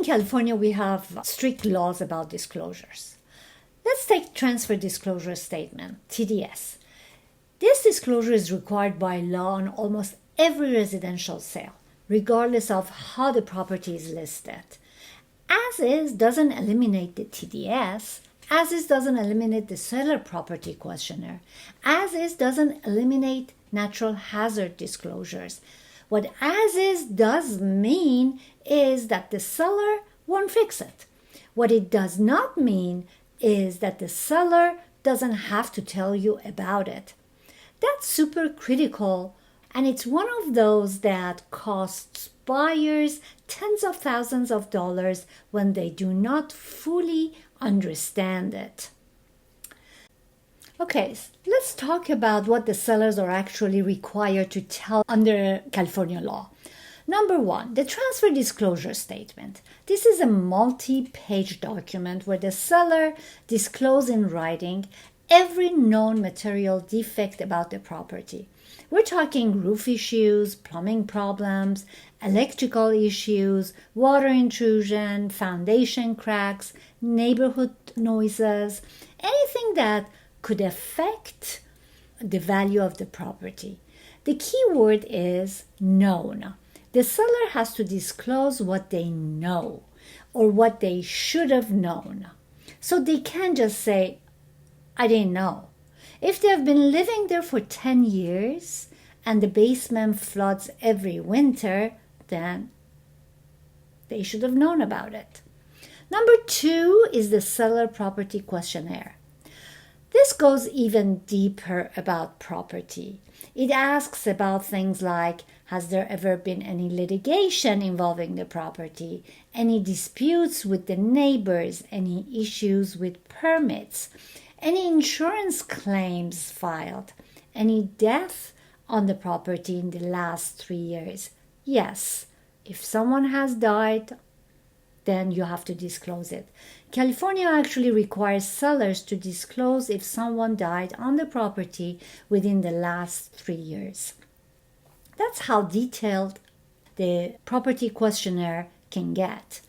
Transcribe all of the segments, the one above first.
California, we have strict laws about disclosures. Let's take transfer disclosure statement, TDS. This disclosure is required by law on almost every residential sale, regardless of how the property is listed. As is doesn't eliminate the TDS. As is doesn't eliminate the Seller Property Questionnaire. As is doesn't eliminate natural hazard disclosures. What as is does mean is that the seller won't fix it. What it does not mean is that the seller doesn't have to tell you about it. That's super critical, and it's one of those that costs buyers tens of thousands of dollars when they do not fully understand it. Okay, let's talk about what the sellers are actually required to tell under California law. Number one, the transfer disclosure statement. This is a multi-page document where the seller discloses in writing every known material defect about the property. We're talking roof issues, plumbing problems, electrical issues, water intrusion, foundation cracks, neighborhood noises, anything that could affect the value of the property. The key word is known. The seller has to disclose what they know or what they should have known. So they can't just say, I didn't know. If they've been living there for 10 years and the basement floods every winter, then they should have known about it. Number two is the Seller Property Questionnaire. This goes even deeper about property. It asks about things like, has there ever been any litigation involving the property, any disputes with the neighbors, any issues with permits, any insurance claims filed, any death on the property in the last 3 years. Yes, if someone has died, then you have to disclose it. California actually requires sellers to disclose if someone died on the property within the last 3 years. That's how detailed the property questionnaire can get.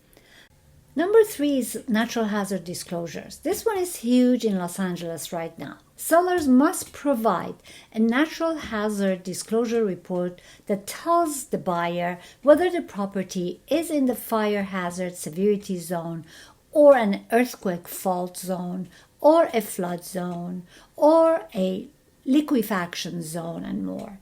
Number three is natural hazard disclosures. This one is huge in Los Angeles right now. Sellers must provide a natural hazard disclosure report that tells the buyer whether the property is in the fire hazard severity zone or an earthquake fault zone or a flood zone or a liquefaction zone and more.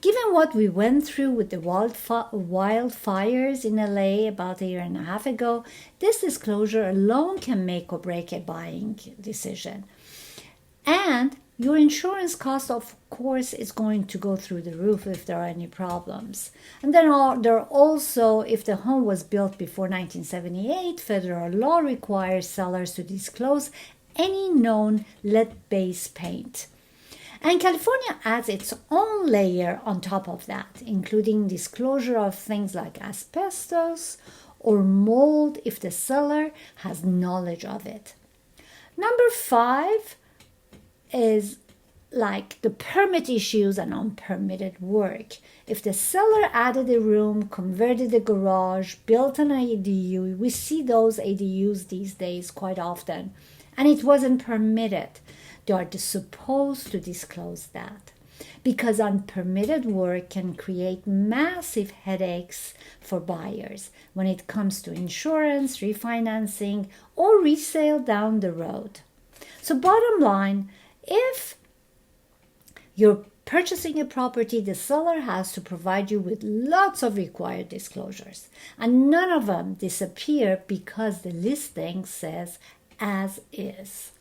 Given what we went through with the wildfires in LA about a year and a half ago, this disclosure alone can make or break a buying decision. And your insurance cost, of course, is going to go through the roof if there are any problems. And then there are also, if the home was built before 1978, federal law requires sellers to disclose any known lead-based paint. And California adds its own layer on top of that, including disclosure of things like asbestos or mold if the seller has knowledge of it. Number five is like the permit issues and unpermitted work. If the seller added a room, converted a garage, built an ADU, we see those ADUs these days quite often, and it wasn't permitted. They are supposed to disclose that because unpermitted work can create massive headaches for buyers when it comes to insurance, refinancing, or resale down the road. So bottom line, if you're purchasing a property, the seller has to provide you with lots of required disclosures, and none of them disappear because the listing says as is.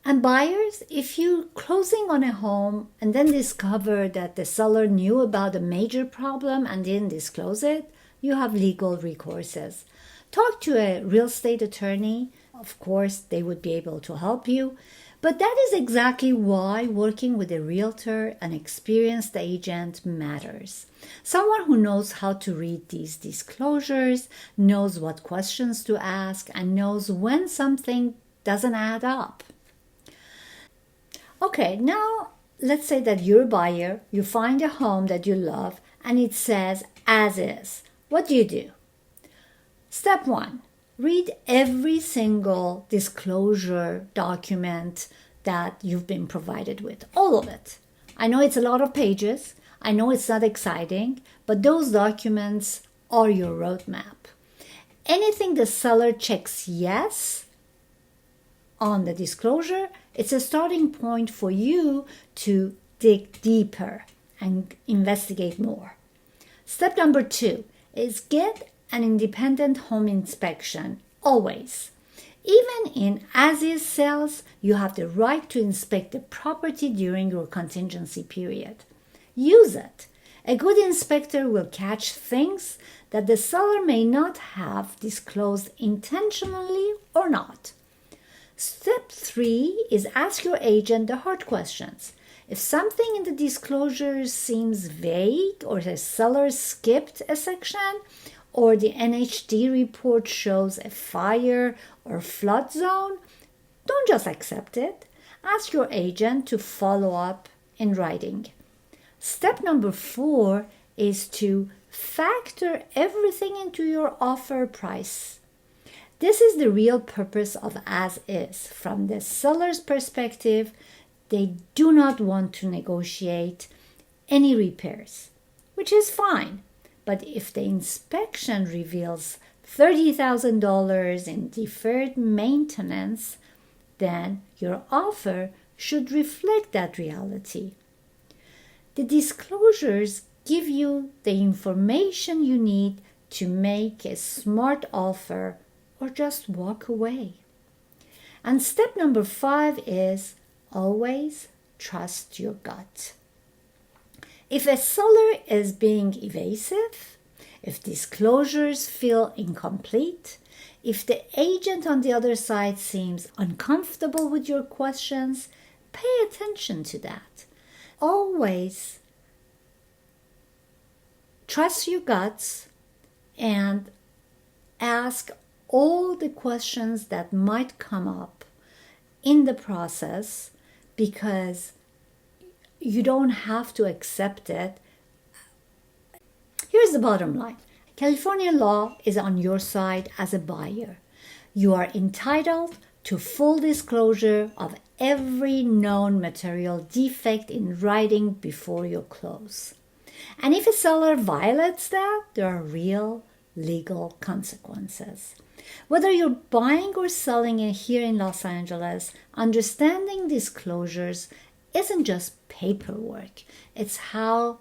And buyers, if you're closing on a home and then discover that the seller knew about a major problem and didn't disclose it, you have legal recourses. Talk to a real estate attorney. Of course, they would be able to help you. But that is exactly why working with a realtor, an experienced agent, matters. Someone who knows how to read these disclosures, knows what questions to ask, and knows when something doesn't add up. Okay, now let's say that you're a buyer, you find a home that you love, and it says as is. What do? Step 1. Read every single disclosure document that you've been provided with, all of it. I know it's a lot of pages. I know it's not exciting, but those documents are your roadmap. Anything the seller checks yes on the disclosure, it's a starting point for you to dig deeper and investigate more. Step number 2 is get an independent home inspection, always. Even in as-is sales, you have the right to inspect the property during your contingency period. Use it. A good inspector will catch things that the seller may not have disclosed intentionally or not. Step 3 is ask your agent the hard questions. If something in the disclosure seems vague, or the seller skipped a section, or the NHD report shows a fire or flood zone, don't just accept it. Ask your agent to follow up in writing. Step number 4 is to factor everything into your offer price. This is the real purpose of as is. From the seller's perspective, they do not want to negotiate any repairs, which is fine. But if the inspection reveals $30,000 in deferred maintenance, then your offer should reflect that reality. The disclosures give you the information you need to make a smart offer or just walk away. And step number 5 is always trust your gut. If a seller is being evasive, if disclosures feel incomplete, if the agent on the other side seems uncomfortable with your questions, pay attention to that. Always trust your guts and ask all the questions that might come up in the process, because you don't have to accept it. Here's the bottom line. California law is on your side as a buyer. You are entitled to full disclosure of every known material defect in writing before you close. And if a seller violates that, there are real legal consequences. Whether you're buying or selling here in Los Angeles, understanding disclosures isn't just paperwork. It's how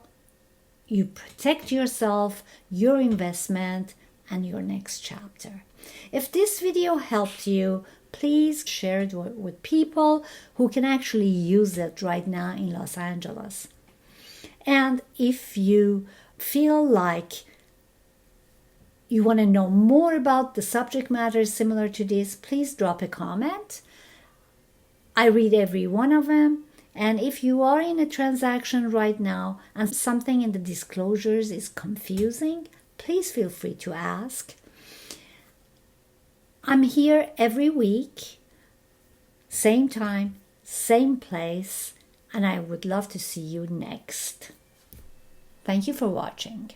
you protect yourself, your investment, and your next chapter. If this video helped you, please share it with people who can actually use it right now in Los Angeles. And if you feel like you want to know more about the subject matter similar to this, please drop a comment. I read every one of them. And if you are in a transaction right now and something in the disclosures is confusing, please feel free to ask. I'm here every week, same time, same place, and I would love to see you next. Thank you for watching.